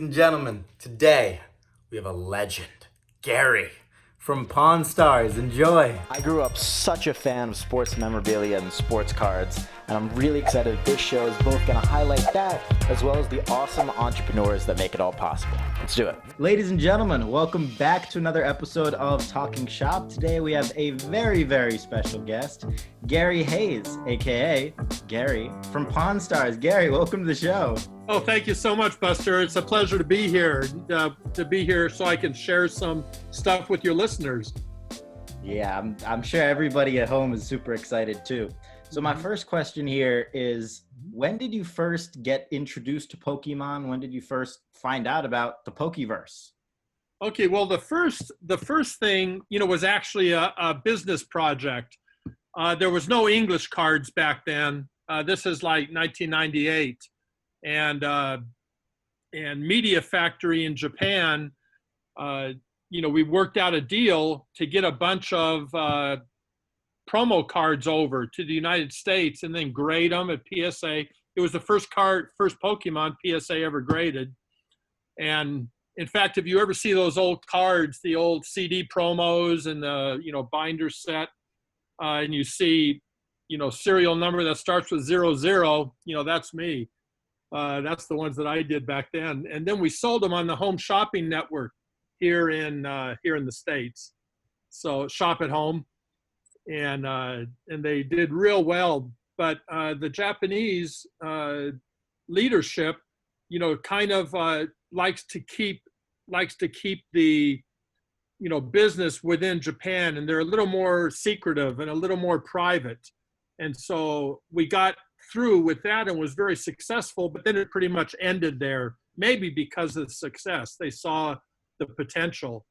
and gentlemen, today we have a legend, Gary from Pawn Stars. Enjoy. I grew up such a fan of sports memorabilia and sports cards, and I'm really excited this show is both going to highlight that as well as the awesome entrepreneurs that make it all possible. Let's do it. Ladies and gentlemen, welcome back to another episode of Talking Shop. Today we have a very, very special guest, Gary Haase, aka Gary from Pawn Stars. Gary, welcome to the show. Oh, thank you so much, Buster. It's a pleasure to be here, so I can share some stuff with your listeners. Yeah, I'm sure everybody at home is super excited too. So my first question here is, when did you first get introduced to Pokemon? When did you first find out about the Pokeverse? Okay, well, the first thing, was actually a business project. There was no English cards back then. This is like 1998. And Media Factory in Japan, we worked out a deal to get a bunch of promo cards over to the United States and then grade them at PSA. It was the first Pokemon PSA ever graded. And in fact, if you ever see those old cards, the old CD promos and the, binder set, and you see, serial number that starts with 00, that's me. That's the ones that I did back then. And then we sold them on the Home Shopping Network here in the States. So Shop at Home, and they did real well. But the Japanese leadership, kind of likes to keep the business within Japan, and they're a little more secretive and a little more private. And so we got through with that and was very successful, but then it pretty much ended there, maybe because of the success. They saw the potential,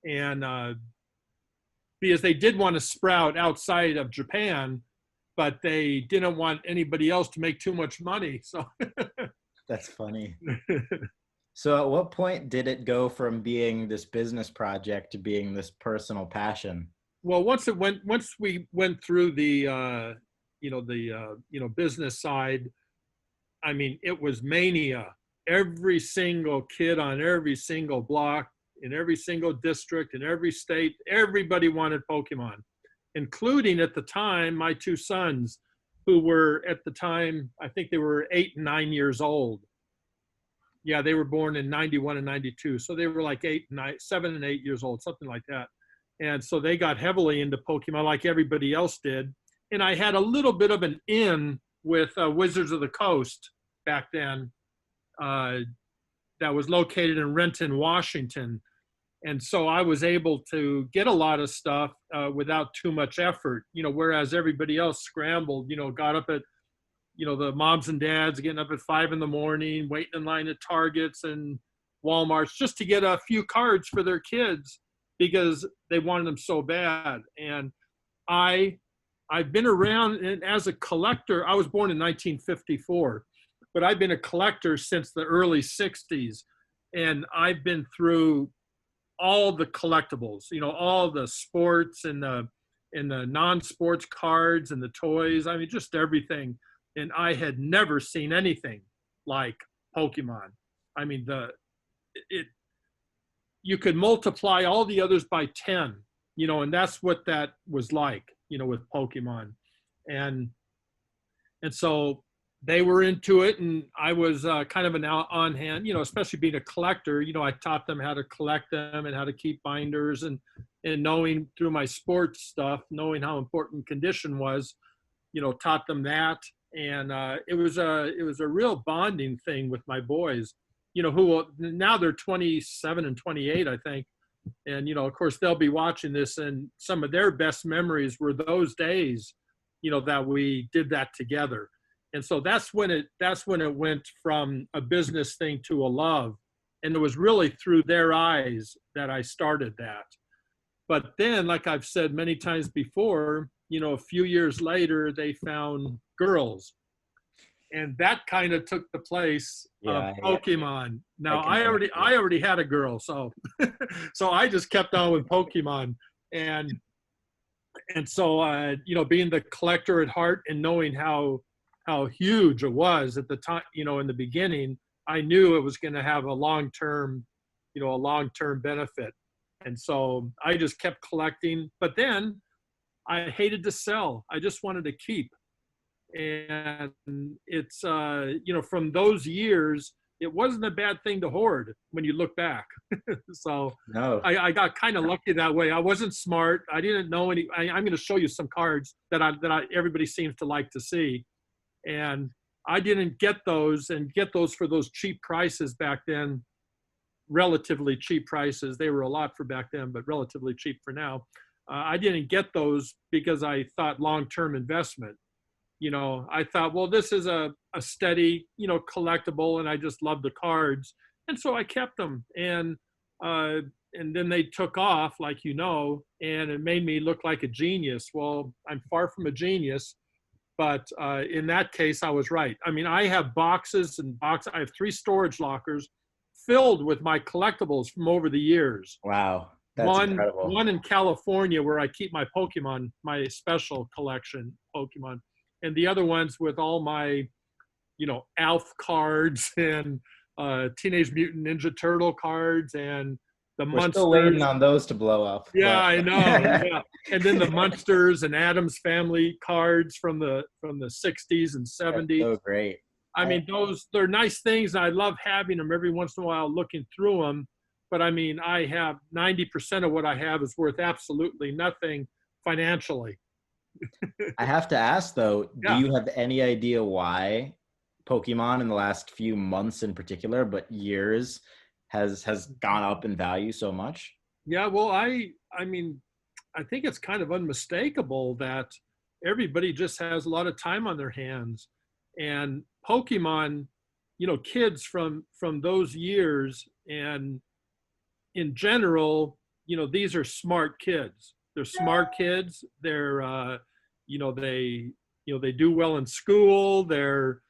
and because they did want to sprout outside of Japan, but they didn't want anybody else to make too much money. So That's funny. So at what point did it go from being this business project to being this personal passion? Well, once we went through the business side, I mean, it was mania. Every single kid on every single block, in every single district, in every state, everybody wanted Pokemon, including at the time my two sons, who were at the time, I think they were 8 and 9 years old. Yeah, they were born in 91 and 92. So they were like 7 and 8 years old, something like that. And so they got heavily into Pokemon like everybody else did. And I had a little bit of an in with Wizards of the Coast back then, that was located in Renton, Washington. And so I was able to get a lot of stuff without too much effort, whereas everybody else scrambled, got up at, the moms and dads getting up at 5 a.m, waiting in line at Targets and Walmarts just to get a few cards for their kids because they wanted them so bad. And I've been around, and as a collector, I was born in 1954, but I've been a collector since the early 60s. And I've been through all the collectibles, all the sports and the non-sports cards and the toys. I mean, just everything. And I had never seen anything like Pokemon. I mean, you could multiply all the others by 10, and that's what that was like, with Pokemon. And so they were into it, and I was kind of an on hand, especially being a collector. I taught them how to collect them and how to keep binders, and knowing through my sports stuff, knowing how important condition was, taught them that. And it was a real bonding thing with my boys, who now they're 27 and 28, I think. And, of course, they'll be watching this, and some of their best memories were those days, that we did that together. And so that's when it went from a business thing to a love. And it was really through their eyes that I started that. But then, like I've said many times before, a few years later, they found girls. And that kind of took the place of Pokemon. Now, I already had a girl, so so I just kept on with Pokemon. And so, being the collector at heart and knowing how huge it was at the time, in the beginning, I knew it was going to have a long-term, a long-term benefit. And so I just kept collecting, but then I hated to sell. I just wanted to keep. And it's, from those years, it wasn't a bad thing to hoard when you look back. So No. I got kind of lucky that way. I wasn't smart. I didn't know any. I'm going to show you some cards that everybody seems to like to see, and I didn't get those for those cheap prices back then. Relatively cheap prices. They were a lot for back then, but relatively cheap for now. I didn't get those because I thought long-term investment. I thought, well, this is a steady, collectible, and I just love the cards. And so I kept them. And then they took off, like, and it made me look like a genius. Well, I'm far from a genius, but in that case, I was right. I mean, I have boxes and boxes. I have 3 storage lockers filled with my collectibles from over the years. Wow. That's incredible. One in California where I keep my Pokemon, my special collection Pokemon. And the other ones with all my, ALF cards and Teenage Mutant Ninja Turtle cards and the We're Monsters. still waiting on those to blow up. Yeah, I know. Yeah. And then the Monsters and Addams Family cards from the 60s and 70s. That's so great. I mean, they're nice things. I love having them every once in a while, looking through them. But I mean, I have 90% of what I have is worth absolutely nothing financially. I have to ask though, Yeah. do you have any idea why Pokemon in the last few months in particular, but years, has gone up in value so much? Yeah, well, I mean, I think it's kind of unmistakable that everybody just has a lot of time on their hands. And Pokemon, kids from those years, and in general, these are smart kids. They're smart kids. They're, they do well in school. They're,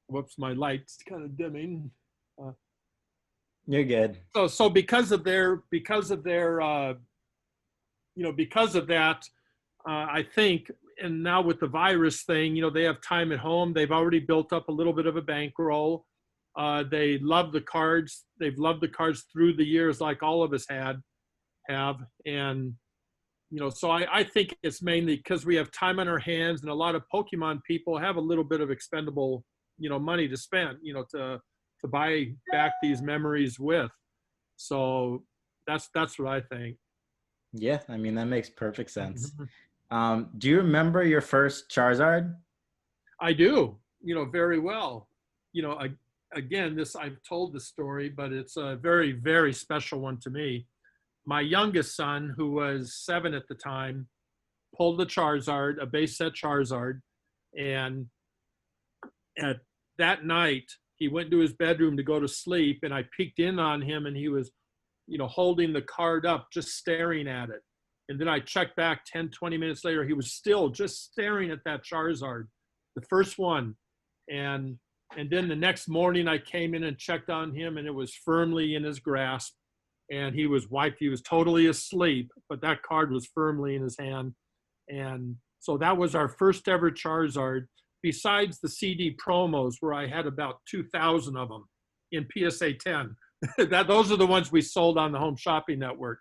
whoops, my light's kind of dimming. You're good. So because of that, I think, and now with the virus thing, they have time at home. They've already built up a little bit of a bankroll. They love the cards. They've loved the cards through the years, like all of us have. And, so I think it's mainly because we have time on our hands, and a lot of Pokemon people have a little bit of expendable, money to spend, to buy back these memories with. So that's what I think. Yeah, I mean, that makes perfect sense. Do you remember your first Charizard? I do, very well. Again, I've told the story, but it's a very, very special one to me. My youngest son, who was 7 at the time, pulled a Charizard, a base set Charizard, and at that night, he went into his bedroom to go to sleep, and I peeked in on him, and he was, holding the card up, just staring at it. And then I checked back 10, 20 minutes later, he was still just staring at that Charizard, the first one. And then the next morning I came in and checked on him, and it was firmly in his grasp, and he was wiped. He was totally asleep, but that card was firmly in his hand. And so that was our first ever Charizard, besides the CD promos where I had about 2,000 of them in PSA 10. Those are the ones we sold on the Home Shopping Network.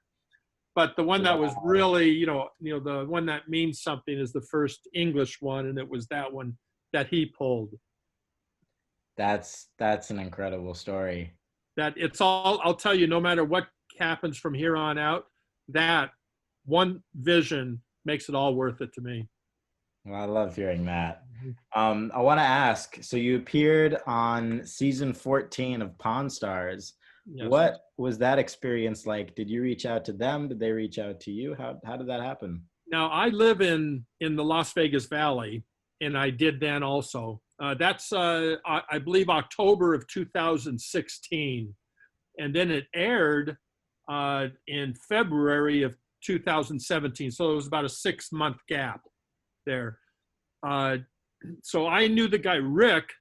But the one that was really, the one that means something is the first English one, and it was that one that he pulled. That's an incredible story. That it's all, I'll tell you, no matter what happens from here on out, that one vision makes it all worth it to me. Well, I love hearing that. I want to ask, so you appeared on season 14 of Pawn Stars. Yes. What was that experience like? Did you reach out to them? Did they reach out to you? How did that happen? Now, I live in the Las Vegas Valley, and I did then also. That's, I believe, October of 2016. And then it aired in February of 2017. So it was about a 6-month gap there. So I knew the guy, Rick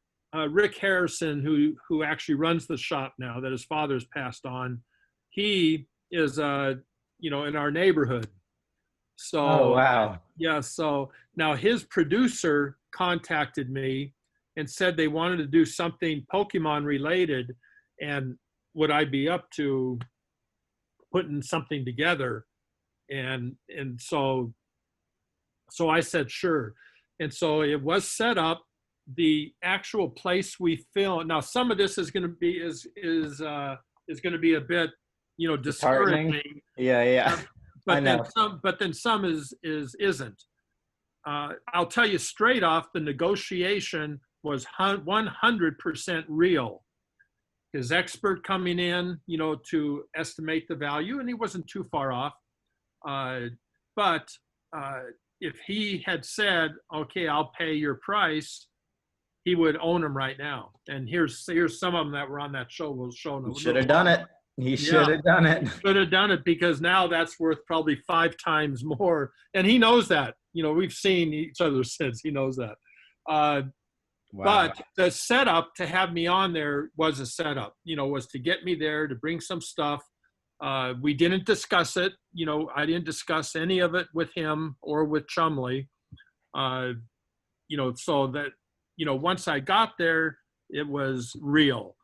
Harrison, who actually runs the shop now that his father's passed on. He is, in our neighborhood. So, oh, wow. Yeah. So now his producer contacted me and said they wanted to do something Pokemon related, and would I be up to putting something together? And so I said sure. And so it was set up. The actual place we filmed. Now some of this is going to be going to be a bit, discouraging. Yeah. But then some isn't. I'll tell you straight off, the negotiation was 100% real. His expert coming in, to estimate the value, and he wasn't too far off. But if he had said, okay, I'll pay your price, he would own them right now. And here's some of them that were on that show. We'll show them. He should have done it. He should have done it. Should have done it, because now that's worth probably 5 times more. And he knows that. We've seen each other since. He knows that. Wow. But the setup to have me on there was a setup, was to get me there, to bring some stuff. We didn't discuss it. I didn't discuss any of it with him or with Chumley. So that, once I got there, it was real.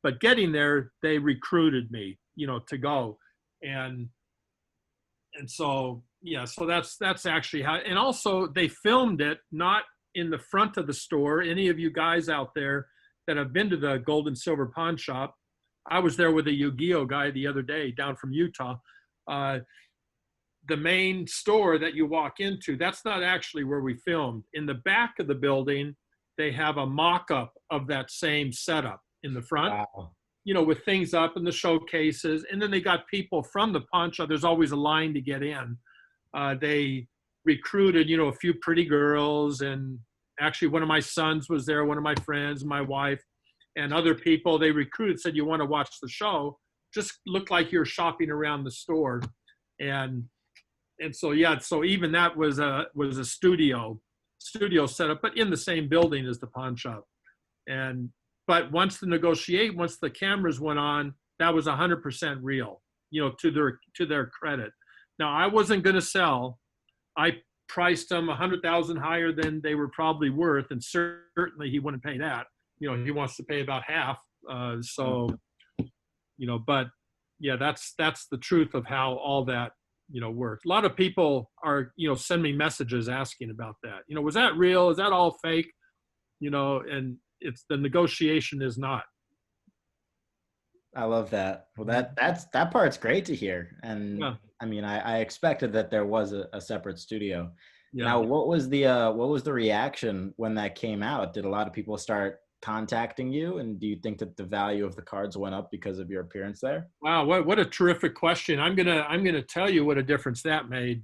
But getting there, they recruited me, to go. And so, so that's actually how, and also they filmed it, not in the front of the store. Any of you guys out there that have been to the Gold and Silver Pawn Shop, I was there with a Yu-Gi-Oh guy the other day down from Utah. The main store that you walk into, that's not actually where we filmed. In the back of the building, they have a mock-up of that same setup in the front. Wow. With things up in the showcases. And then they got people from the pawn shop. There's always a line to get in. They recruited, a few pretty girls. And actually one of my sons was there, one of my friends, my wife, and other people. They recruited, said, you want to watch the show? Just look like you're shopping around the store. And so, so even that was a studio setup, but in the same building as the pawn shop. But once the cameras went on, that was 100% real, to their credit. Now, I wasn't going to sell. I priced them 100,000 higher than they were probably worth, and certainly he wouldn't pay that. He wants to pay about half. But yeah, that's the truth of how all that, worked. A lot of people are, send me messages asking about that. Was that real? Is that all fake? And it's, the negotiation is not. I love that. Well, that part's great to hear. And yeah. I mean, I expected that there was a separate studio. Yeah. Now, what was the reaction when that came out? Did a lot of people start contacting you, and do you think that the value of the cards went up because of your appearance there? Wow, what a terrific question. I'm gonna tell you what a difference that made.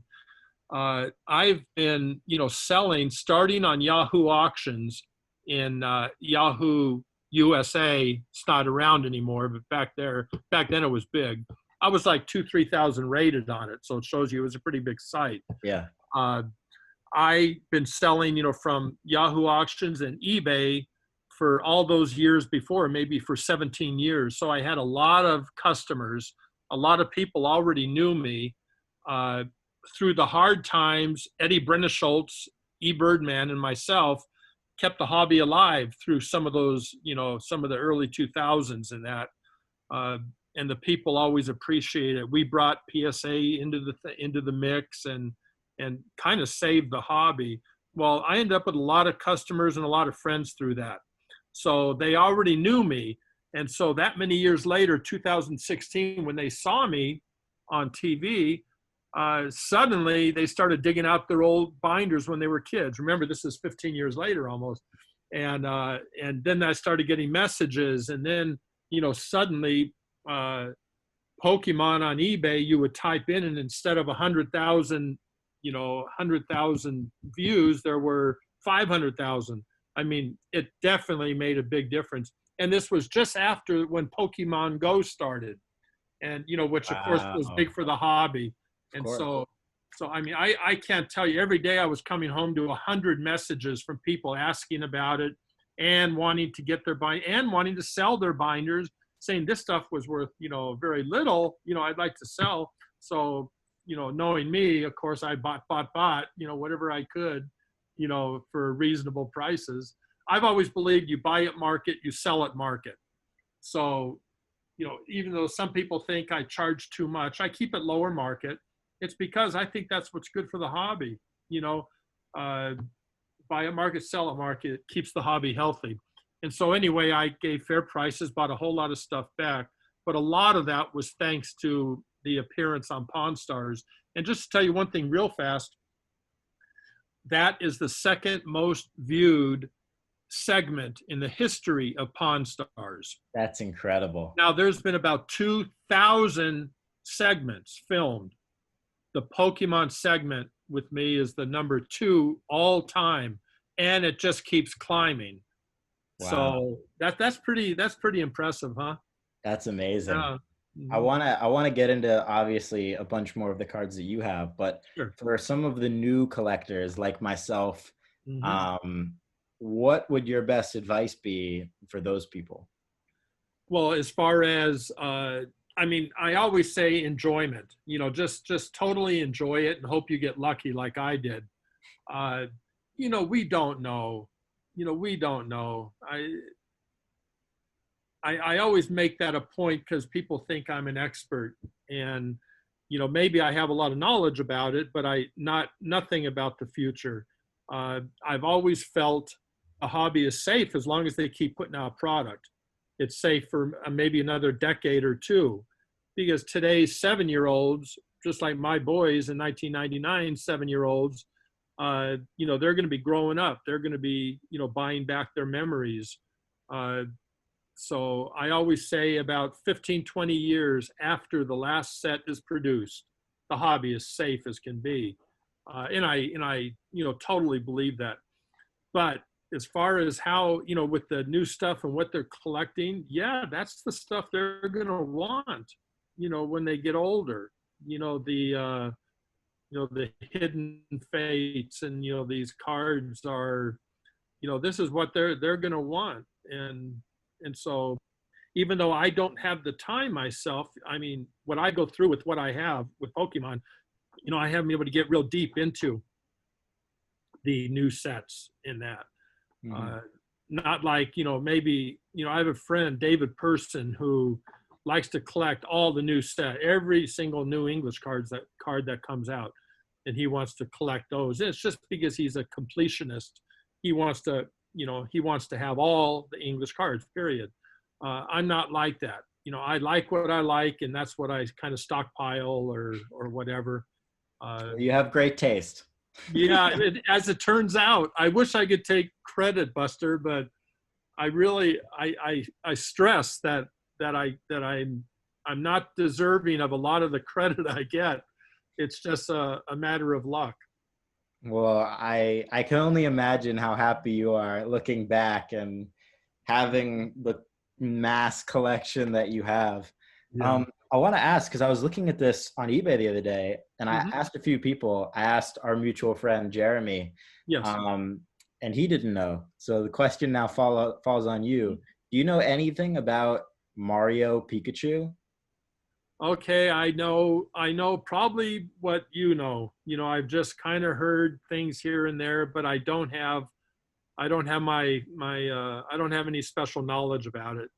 I've been, selling, starting on Yahoo auctions in Yahoo USA. It's not around anymore, but back then it was big. I was like 2,000-3,000 rated on it, so it shows you it was a pretty big site. Yeah. I've been selling, from Yahoo auctions and eBay for all those years before, maybe for 17 years. So I had a lot of customers. A lot of people already knew me. Through the hard times, Eddie Brenneschultz, E. Birdman, and myself kept the hobby alive through some of those, some of the early 2000s and that. And the people always appreciate it. We brought PSA into the mix and kind of saved the hobby. Well, I ended up with a lot of customers and a lot of friends through that. So they already knew me. And so that many years later, 2016, when they saw me on TV, suddenly they started digging out their old binders when they were kids. Remember, this is 15 years later almost. And then I started getting messages. And then, suddenly Pokemon on eBay, you would type in, and instead of 100,000, 100,000 views, there were 500,000. I mean, it definitely made a big difference. And this was just after when Pokemon Go started, and, which of course was big for the hobby. And so I mean, I can't tell you, every day I was coming home to 100 messages from people asking about it and wanting to get their bind and wanting to sell their binders, saying this stuff was worth, very little, I'd like to sell. So, knowing me, of course, I bought, whatever I could, for reasonable prices. I've always believed you buy at market, you sell at market. So, even though some people think I charge too much, I keep it lower market. It's because I think that's what's good for the hobby. Buy at market, sell at market, it keeps the hobby healthy. And so anyway, I gave fair prices, bought a whole lot of stuff back. But a lot of that was thanks to the appearance on Pawn Stars. And just to tell you one thing real fast, that is the second most viewed segment in the history of Pawn Stars. That's incredible. Now, there's been about 2,000 segments filmed. The Pokemon segment with me is the number 2 all time, and it just keeps climbing. Wow. So that's pretty impressive, huh? That's amazing. I wanna get into obviously a bunch more of the cards that you have, but sure. For some of the new collectors like myself, what would your best advice be for those people? Well, as far as I always say enjoyment. Just totally enjoy it and hope you get lucky like I did. We don't know. We don't know. I always make that a point because people think I'm an expert, and maybe I have a lot of knowledge about it, but nothing about the future. I've always felt a hobby is safe as long as they keep putting out product. It's safe for maybe another decade or two, because today's 7-year-olds, just like my boys in 1999, 7-year-olds, they're going to be growing up. They're going to be, buying back their memories. So I always say about 15, 20 years after the last set is produced, the hobby is safe as can be. And I totally believe that. But as far as how, with the new stuff and what they're collecting, yeah, that's the stuff they're going to want, when they get older, the hidden fates and, these cards are, this is what they're going to want. And so even though I don't have the time myself, what I go through with what I have with Pokemon, I haven't been able to get real deep into the new sets in that. Not like, maybe, I have a friend, David Person, who likes to collect all the new set, every single new English card that comes out, and he wants to collect those. And it's just because he's a completionist. He wants to have all the English cards, period. I'm not like that. I like what I like, and that's what I kind of stockpile or whatever. You have great taste. Yeah, as it turns out, I wish I could take credit, Buster, but I really I stress that I'm not deserving of a lot of the credit I get. It's just a matter of luck. Well, I can only imagine how happy you are looking back and having the mass collection that you have. Yeah. I want to ask, because I was looking at this on eBay the other day, and I asked a few people. I asked our mutual friend, Jeremy, yes. And he didn't know. So the question now falls on you. Do you know anything about Mario Pikachu? Okay, I know probably what you know. I've just kind of heard things here and there, but I don't have I don't have any special knowledge about it.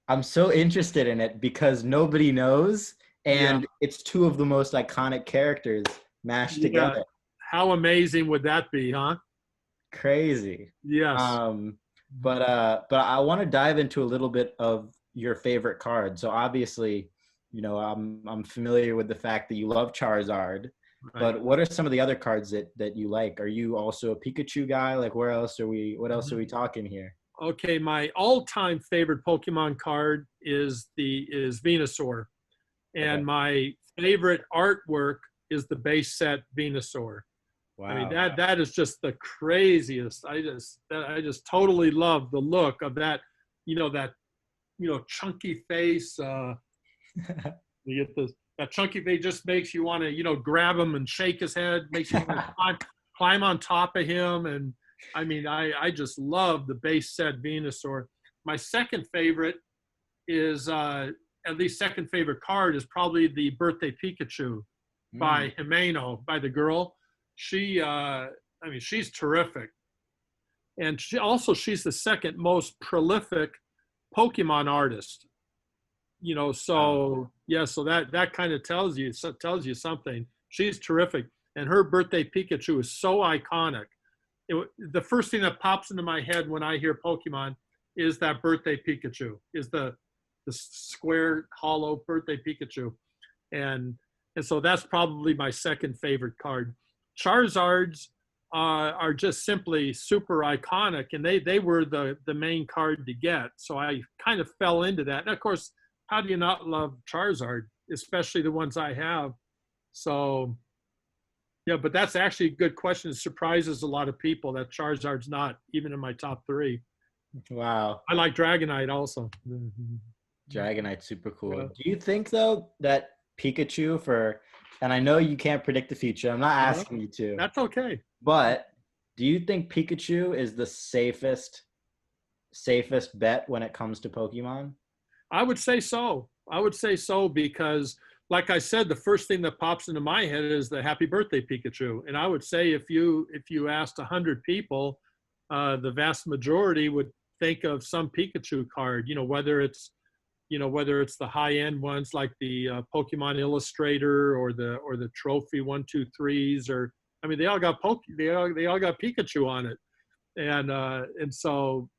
I'm so interested in it because nobody knows, and it's 2 of the most iconic characters mashed together. How amazing would that be, huh? Crazy. Yes. But I want to dive into a little bit of your favorite card. So obviously, I'm familiar with the fact that you love Charizard. Right. But what are some of the other cards that you like? Are you also a Pikachu guy? Like, what else are we talking here? Okay, my all-time favorite Pokemon card is Venusaur. And my favorite artwork is the base set Venusaur. Wow. I mean, that is just the craziest. I just totally love the look of that, chunky face. You get this. That chunky face just makes you want to, grab him and shake his head, makes you want to climb on top of him. And I just love the base set Venusaur. My second favorite is, at least second favorite card is probably the Birthday Pikachu by Himeno, by the girl. She's terrific. and she's the second most prolific Pokemon artist. So yeah, so that kind of tells you something. She's terrific, and her birthday Pikachu is so iconic. The first thing that pops into my head when I hear Pokemon is that birthday Pikachu, is the square hollow birthday Pikachu, and so that's probably my second favorite card. Charizards are just simply super iconic, and they were the main card to get. So I kind of fell into that, and of course, how do you not love Charizard, especially the ones I have? So, yeah, but that's actually a good question. It surprises a lot of people that Charizard's not even in my top 3. Wow. I like Dragonite also. Dragonite's super cool. Yeah. Do you think, though, that Pikachu and I know you can't predict the future. I'm not asking you to. That's okay. But do you think Pikachu is the safest bet when it comes to Pokemon? I would say so. Because, like I said, the first thing that pops into my head is the Happy Birthday Pikachu. And I would say if you asked 100 people, the vast majority would think of some Pikachu card. Whether it's the high-end ones like the Pokemon Illustrator or the Trophy 1-2-3s, or I mean, they all got Pikachu on it, and so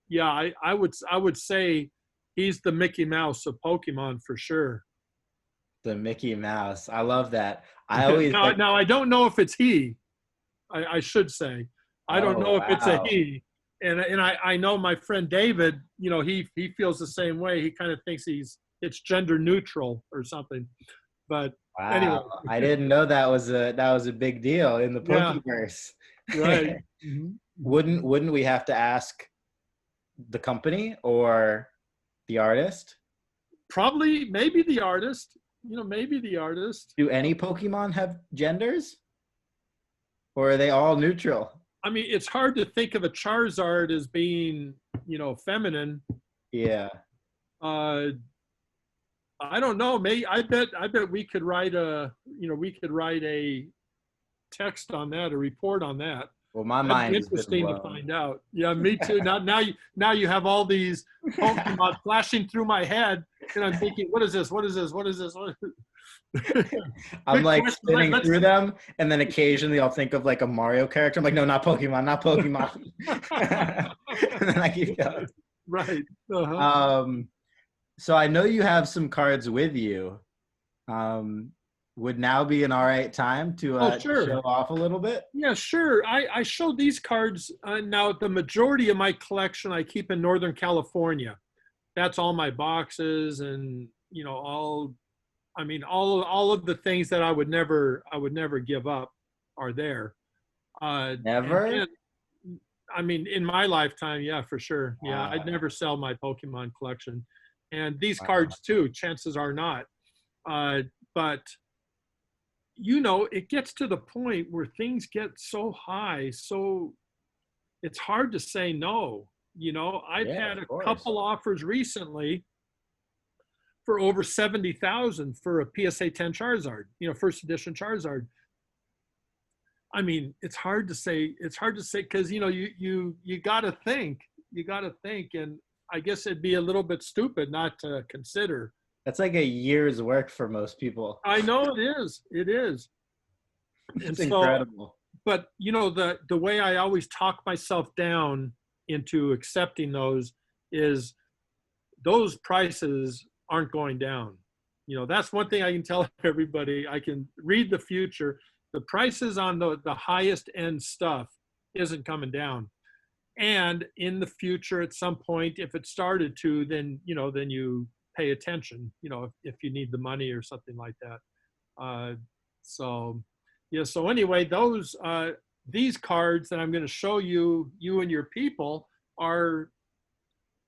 yeah, I would say he's the Mickey Mouse of Pokemon for sure. The Mickey Mouse. I love that. I always now I don't know if it's he. I should say I don't know if it's a he. And I know my friend David, he feels the same way. He kind of thinks it's gender neutral or something. But wow. Anyway. I didn't know that was a big deal in the Pokeverse. Yeah. Right. Wouldn't we have to ask the company or the artist? Probably, maybe the artist. Maybe the artist. Do any Pokemon have genders? Or are they all neutral? I mean, it's hard to think of a Charizard as being, feminine. Yeah. I don't know. Maybe I bet we could write a text on that, a report on that. Well, my mind is interesting to find out. Yeah, me too. Now you have all these Pokemon flashing through my head, and I'm thinking, what is this? What is this? What is this? I'm like spinning through them, and then occasionally I'll think of like a Mario character. I'm like, no, not Pokemon, not Pokemon. And then I keep going. Right. So I know you have some cards with you. Would now be an all right time to sure. show off a little bit? Yeah, sure. I show these cards now. The majority of my collection I keep in Northern California. That's all my boxes, and all of the things that I would never give up are there. Never? And, I mean, in my lifetime, yeah, for sure. Yeah, Wow. I'd never sell my Pokemon collection. And these cards too, chances are not. But it gets to the point where things get so high, so it's hard to say no. I've had a couple offers recently for over $70,000 for a PSA 10 Charizard, first edition Charizard. I mean, it's hard to say because you got to think, and I guess it'd be a little bit stupid not to consider. That's like a year's work for most people. I know it is. It's incredible. But the way I always talk myself down into accepting those is those prices aren't going down. That's one thing I can tell everybody. I can read the future. The prices on the highest end stuff isn't coming down. And in the future, at some point, if it started to, then you pay attention, if you need the money or something like that. So anyway, these cards that I'm going to show you and your people are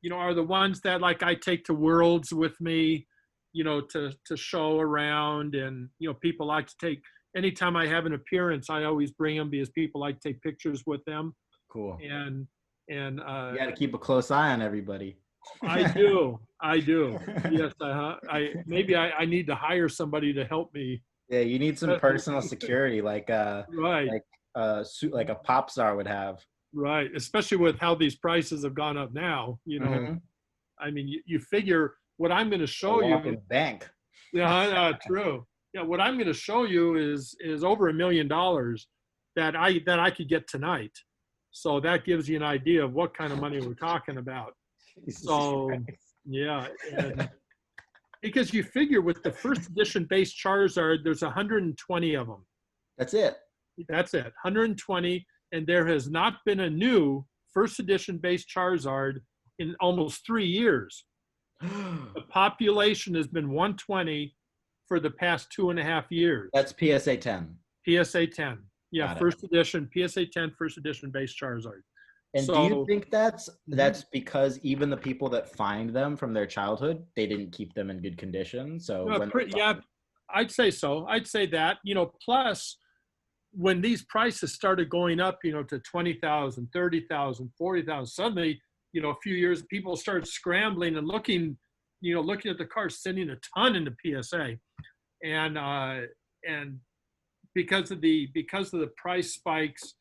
the ones that like I take to Worlds with me, to show around, and people like to take. Anytime I have an appearance, I always bring them because people like to take pictures with them. Cool. And you got to keep a close eye on everybody. I do. Yes. I need to hire somebody to help me. Yeah, you need some personal security, like right. like a pop star would have. Right. Especially with how these prices have gone up now, Mhm. I mean, you figure what I'm going to A show walk in you. the bank. Yeah, true. Yeah, what I'm going to show you is over $1 million that I could get tonight. So that gives you an idea of what kind of money we're talking about. Jesus So Christ. yeah, and because you figure with the first edition base Charizard, there's 120 of them. That's it. That's it, 120, and there has not been a new first edition base Charizard in almost 3 years. The population has been 120 for the past 2.5 years. That's PSA 10. PSA 10. Yeah, Got it. first edition, PSA 10, first edition base Charizard. And do you So think that's because even the people that find them from their childhood, they didn't keep them in good condition? So when they yeah, find- I'd say so. I'd say that, plus when these prices started going up, to 20,000, 30,000, 40,000, suddenly, a few years, people started scrambling and looking at the cars, sending a ton into PSA. And because of the price spikes,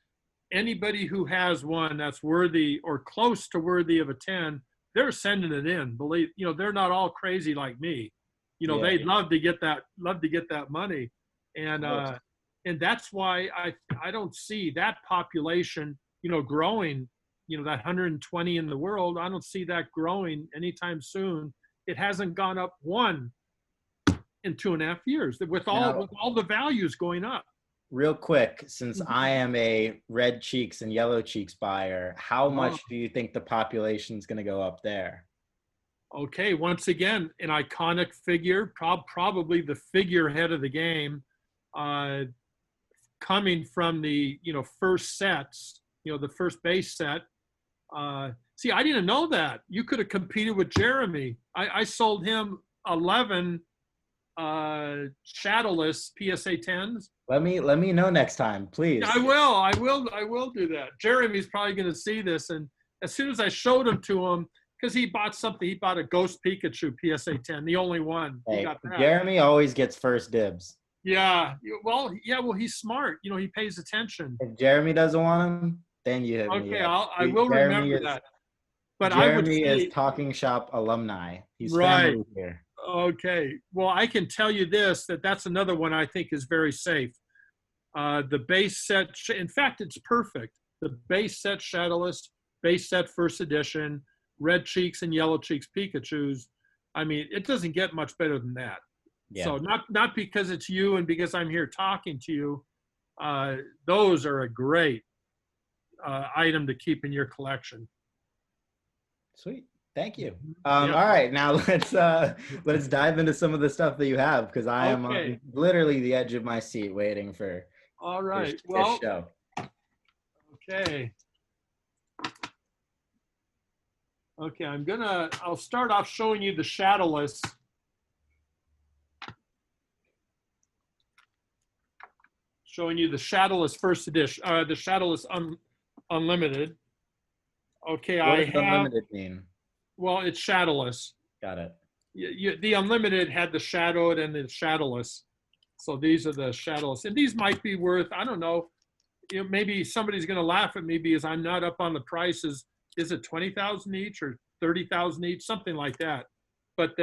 anybody who has one that's worthy or close to worthy of a 10, they're sending it in. Believe, they're not all crazy like me. Yeah. They'd love to get that money. And that's why I don't see that population, growing, that 120 in the world. I don't see that growing anytime soon. It hasn't gone up one in 2.5 years with all the values going up. Real quick, since I am a red cheeks and yellow cheeks buyer, how much do you think the population is going to go up there? Okay, once again, an iconic figure, probably the figurehead of the game, coming from the first sets, the first base set. See, I didn't know that. You could have competed with Jeremy. I sold him 11 shadowless PSA 10s. Let me know next time, please. I will do that. Jeremy's probably going to see this, and as soon as I showed him to him, because he bought a Ghost Pikachu PSA 10, the only one. Hey, He got that. Jeremy always gets first dibs. Yeah. Well, he's smart. He pays attention. If Jeremy doesn't want him, then you hit me Okay, up. I will remember that. But Jeremy I would say, is Talking Shop alumni. He's right family here. Okay. Well, I can tell you this, that's another one I think is very safe. The base set, in fact, it's perfect. The base set Shadowless, base set first edition, red cheeks and yellow cheeks Pikachus. I mean, it doesn't get much better than that. Yeah. So not because it's you and because I'm here talking to you. Those are a great item to keep in your collection. Sweet. Thank you. Yeah. All right, now let's dive into some of the stuff that you have, because I am on literally the edge of my seat waiting for all right. this show. Okay. Okay, I'll start off showing you the Shadowless. Showing you the Shadowless first edition, the Shadowless Unlimited. Okay, What does Unlimited mean? Well, it's Shadowless. Got it. The Unlimited had the Shadowed and the Shadowless. So these are the Shadowless. And these might be worth, I don't know, maybe somebody's going to laugh at me because I'm not up on the prices. Is it 20,000 each or 30,000 each? Something like that. But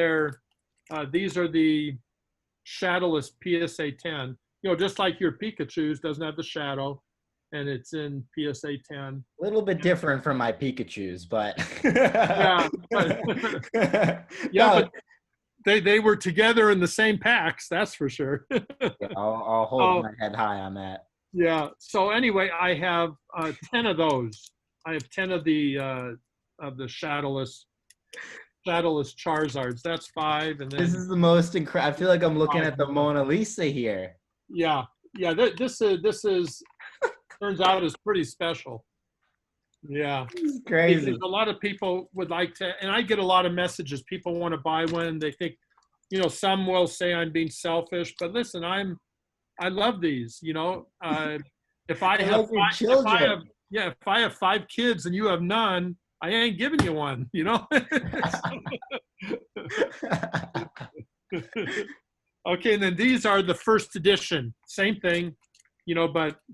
these are the Shadowless PSA 10. Just like your Pikachu's doesn't have the shadow, and it's in PSA 10. A little bit different from my Pikachu's, but yeah, but they were together in the same packs, that's for sure. I'll hold my head high on that. Yeah. So anyway, I have 10 of those. I have 10 of the Shadowless Charizards. That's 5, and then this is the most incredible. I feel like I'm looking at the Mona Lisa here. Yeah. This is turns out is pretty special. Yeah. This is crazy. Because a lot of people would like to, and I get a lot of messages. People want to buy one. They think, some will say I'm being selfish, but listen, I love these. If I have 5 kids and you have none, I ain't giving you one. Okay, and then these are the first edition. Same thing,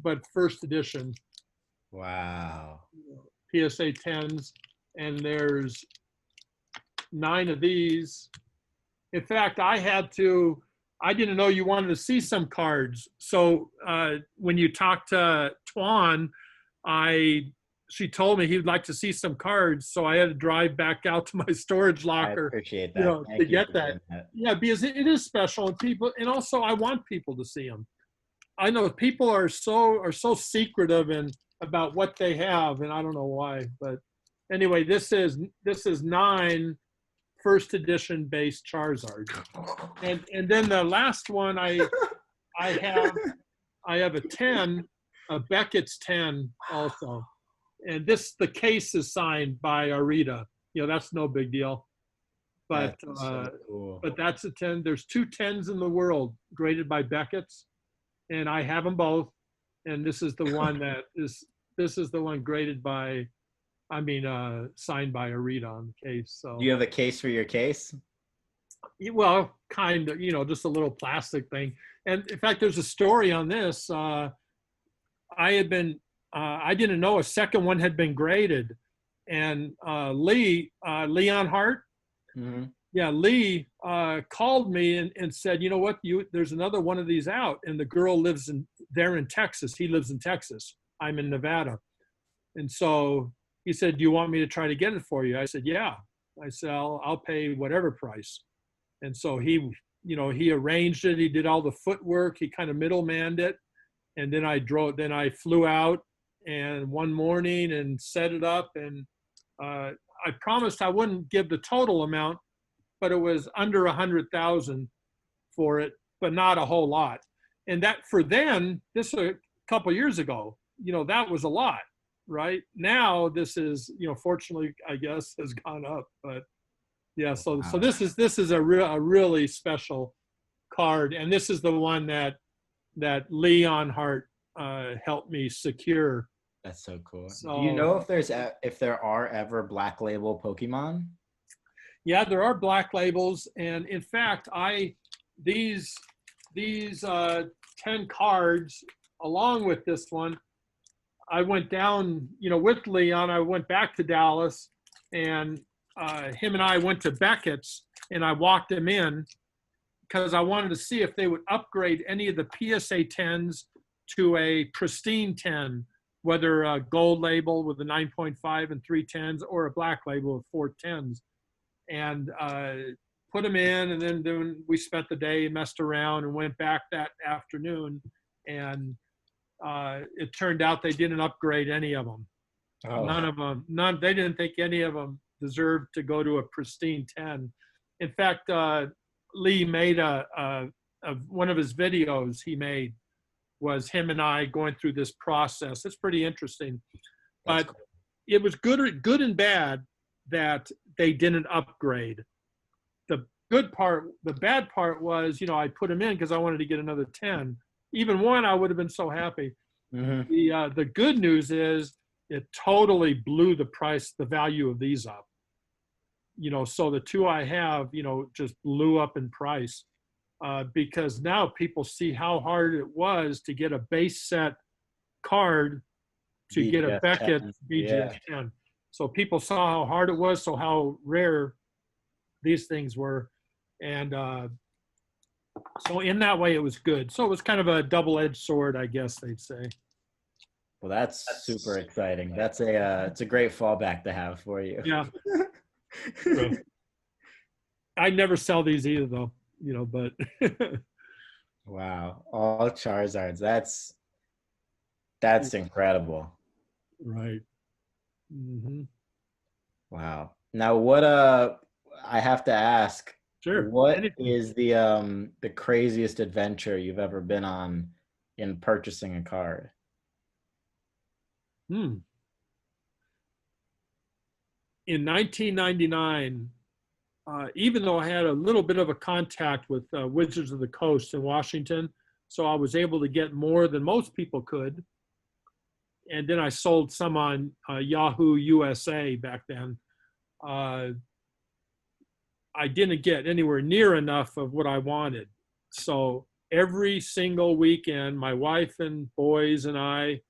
but first edition. Wow. PSA 10s, and there's 9 of these. In fact, I didn't know you wanted to see some cards. So when you talked to Tuan, she told me he'd like to see some cards. So I had to drive back out to my storage locker. I appreciate that. To get that. Yeah, because it is special, and also I want people to see them. I know people are so secretive and about what they have, and I don't know why. But anyway, this is 9 first edition base Charizard, and then the last one I have a 10, a Beckett's 10 also, and the case is signed by Arita. That's no big deal, but so cool. But that's a 10. There's 2 10s in the world graded by Beckett's, and I have them both, and this is the one graded by. Signed by Arita on the case. So do you have a case for your case? Well, kind of, just a little plastic thing. And in fact, there's a story on this. I didn't know a second one had been graded, and Leon Hart, mm-hmm. Yeah, Lee called me and said, you know what, there's another one of these out, and the girl lives in Texas. He lives in Texas. I'm in Nevada, and so he said, do you want me to try to get it for you? I said, yeah. I said, I'll pay whatever price. And so he arranged it. He did all the footwork. He kind of middlemanned it. And then I flew out and one morning and set it up. And I promised I wouldn't give the total amount, but it was under 100,000 for it, but not a whole lot. And that for then, this was a couple years ago, that was a lot. Right now, this is fortunately, I guess, has gone up. But yeah, so this is a really special card, and this is the one that Leon Hart helped me secure. That's so cool. So, do you know if there are ever black label Pokemon? Yeah, there are black labels, and in fact, these 10 cards along with this one. I went down, with Leon. I went back to Dallas, and him and I went to Beckett's, and I walked him in because I wanted to see if they would upgrade any of the PSA 10s to a pristine 10, whether a gold label with a 9.5 and 3 10s or a black label with 4 10s, and put them in. And then we spent the day, messed around, and went back that afternoon, and it turned out they didn't upgrade any of them. Oh. None of them. They didn't think any of them deserved to go to a pristine 10. In fact, Lee made one of his videos he made was him and I going through this process. It's pretty interesting. But cool. It was good and bad that they didn't upgrade. The bad part was, I put him in because I wanted to get another 10. Even one, I would have been so happy. Mm-hmm. The good news is it totally blew the value of these up. So the 2 I have, just blew up in price because now people see how hard it was to get a base set card to get a Beckett BGS 10. So people saw how hard it was, so how rare these things were. And so in that way, it was good. So it was kind of a double-edged sword, I guess they'd say. Well, that's super exciting. That's it's a great fallback to have for you. Yeah. I never sell these either, though. But. Wow, all Charizards. That's incredible. Right. Mm-hmm. Wow. Now, what I have to ask. Sure. What is the craziest adventure you've ever been on in purchasing a card? In 1999, even though I had a little bit of a contact with Wizards of the Coast in Washington, so I was able to get more than most people could. And then I sold some on Yahoo USA back then. I didn't get anywhere near enough of what I wanted. So every single weekend, my wife and boys and I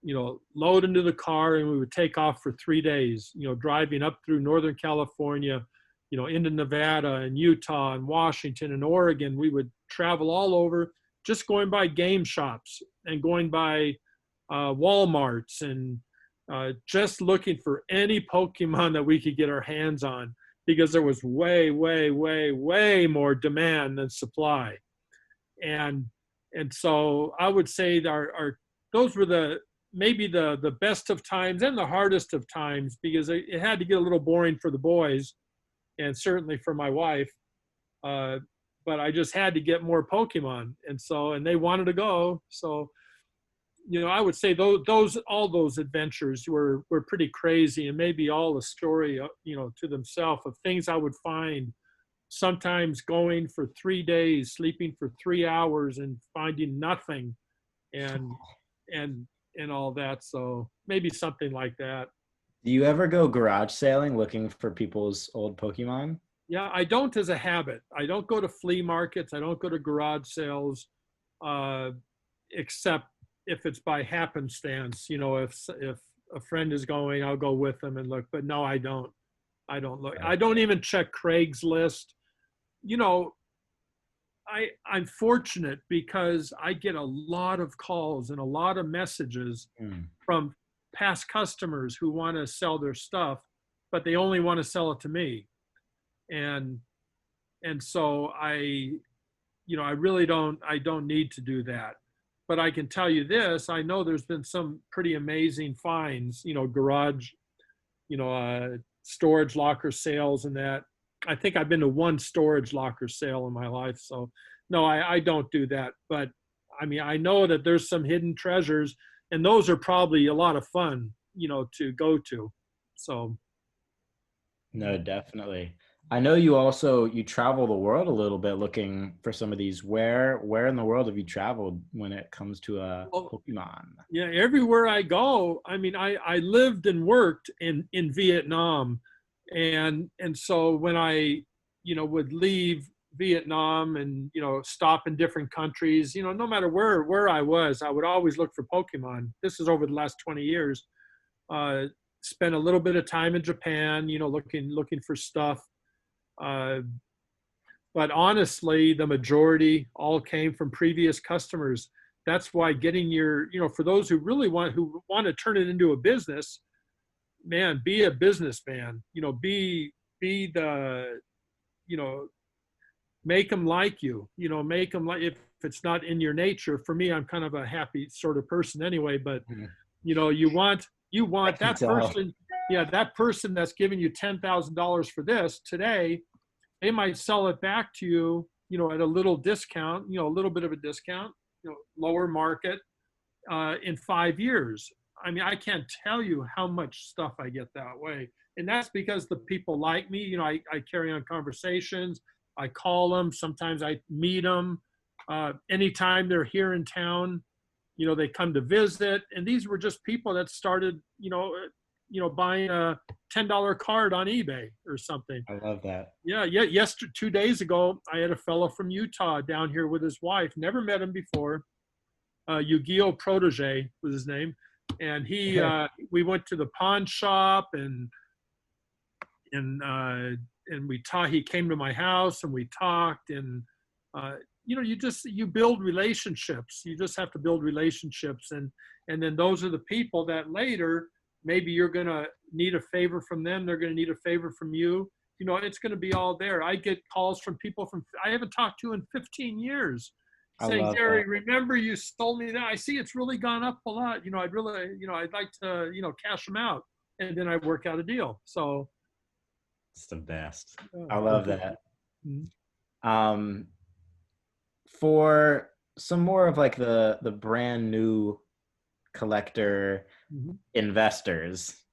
load into the car, and we would take off for 3 days, driving up through Northern California, into Nevada and Utah and Washington and Oregon. We would travel all over, just going by game shops and going by Walmarts and just looking for any Pokemon that we could get our hands on, because there was way, way, way, way more demand than supply. And so I would say those were maybe the best of times and the hardest of times, because it had to get a little boring for the boys and certainly for my wife. But I just had to get more Pokemon. And they wanted to go. So, I would say all those adventures were pretty crazy, and maybe all a story, to themselves, of things I would find, sometimes going for 3 days, sleeping for 3 hours and finding nothing, and all that. So maybe something like that. Do you ever go garage sailing looking for people's old Pokemon? Yeah, I don't as a habit. I don't go to flea markets. I don't go to garage sales, except if it's by happenstance. If a friend is going, I'll go with them and look. But no, I don't look. I don't even check Craigslist. I'm fortunate because I get a lot of calls and a lot of messages from past customers who want to sell their stuff, but they only want to sell it to me. And so I really don't need to do that. But I can tell you this, I know there's been some pretty amazing finds, garage, storage locker sales and that. I think I've been to one storage locker sale in my life. So no, I don't do that. But I mean, I know that there's some hidden treasures, and those are probably a lot of fun, to go to. So. No, definitely. I know you travel the world a little bit looking for some of these. Where in the world have you traveled when it comes to Pokemon? Yeah, everywhere I go. I mean, I lived and worked in Vietnam. And so when I, would leave Vietnam and, stop in different countries, no matter where I was, I would always look for Pokemon. This is over the last 20 years. Spent a little bit of time in Japan, looking for stuff. But honestly, the majority all came from previous customers. That's why getting for those who really want to turn it into a business, man, be a businessman, be the, make them like you, make them like, if it's not in your nature. For me, I'm kind of a happy sort of person anyway, but you want that person. Yeah, that person that's giving you $10,000 for this today, they might sell it back to you, at a little discount, a little bit of a discount, lower market, in 5 years. I mean, I can't tell you how much stuff I get that way. And that's because the people like me. I carry on conversations. I call them. Sometimes I meet them. Anytime they're here in town, they come to visit. And these were just people that started, buying a $10 card on eBay or something. I love that. Yeah. 2 days ago, I had a fellow from Utah down here with his wife. Never met him before. Yu-Gi-Oh! Protege was his name. And we went to the pawn shop and we talked. He came to my house and we talked, and you build relationships. You just have to build relationships, and then those are the people that later maybe you're gonna need a favor from them. They're gonna need a favor from you. It's gonna be all there. I get calls from people I haven't talked to in 15 years. Saying, Gary, remember you told me that? I see it's really gone up a lot. I'd really, I'd like to, cash them out. And then I work out a deal. So it's the best. I love that. Mm-hmm. For some more of like the brand new collector investors,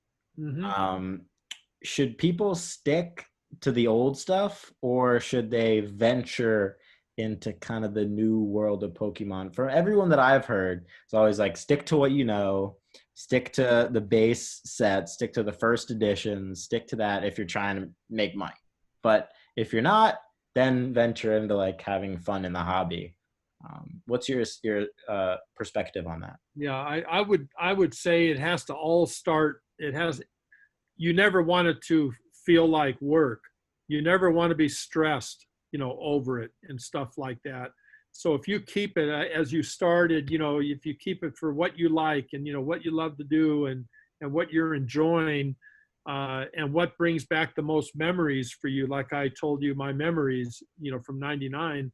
should people stick to the old stuff, or should they venture into kind of the new world of Pokemon? For everyone that I've heard, it's always like, stick to what you know, stick to the base set, stick to the first edition, stick to that if you're trying to make money. But if you're not, then venture into like having fun in the hobby. What's your perspective on that? Yeah, I would say it has to all start. You never want it to feel like work. You never want to be stressed, over it and stuff like that. So if you keep it as you started, if you keep it for what you like and, what you love to do and what you're enjoying, and what brings back the most memories for you, like I told you, my memories, from 99.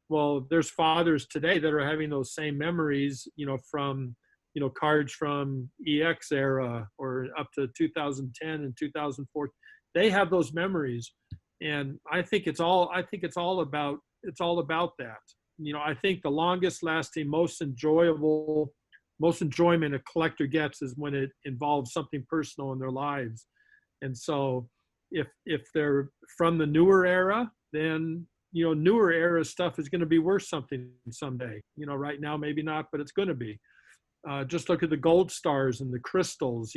Well, there's fathers today that are having those same memories, from, cards from EX era or up to 2010 and 2004. They have those memories. And I think it's all about that. I think the longest lasting, most enjoyment a collector gets is when it involves something personal in their lives. And so if they're from the newer era, then, newer era stuff is going to be worth something someday. Right now, maybe not, but it's going to be. Just look at the gold stars and the crystals,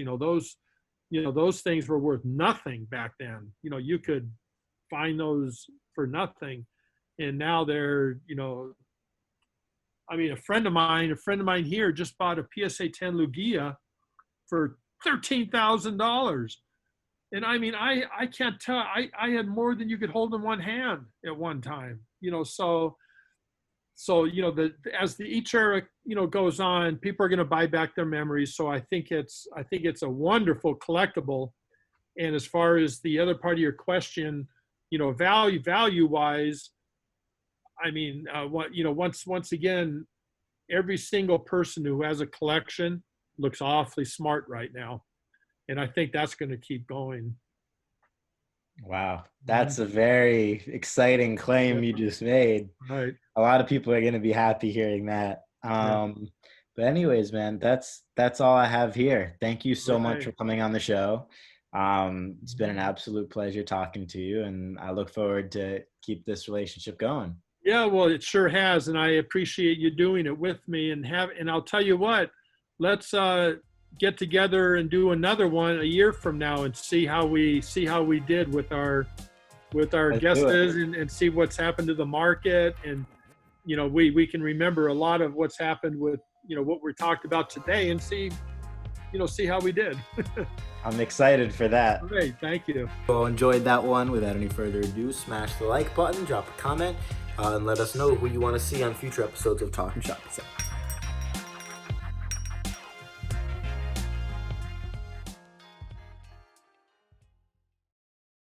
those things were worth nothing back then. You could find those for nothing. And now they're, a friend of mine here just bought a PSA 10 Lugia for $13,000. And I can't tell, I had more than you could hold in one hand at one time, so as each era, goes on, people are going to buy back their memories. So I think it's a wonderful collectible. And as far as the other part of your question, value wise, once again, every single person who has a collection looks awfully smart right now. And I think that's going to keep going. Wow. That's a very exciting claim you just made. Right. A lot of people are going to be happy hearing that. But anyways, man, that's all I have here. Thank you so much for coming on the show. It's been an absolute pleasure talking to you, and I look forward to keep this relationship going. Yeah, well, it sure has, and I appreciate you doing it with me. And I'll tell you what, let's get together and do another one a year from now and see how we did with our guests and see what's happened to the market. And we can remember a lot of what's happened with what we talked about today and see how we did. I'm excited for that. Great, thank you. Well, enjoyed that one. Without any further ado, smash the like button, drop a comment, and let us know who you want to see on future episodes of Talking Shop.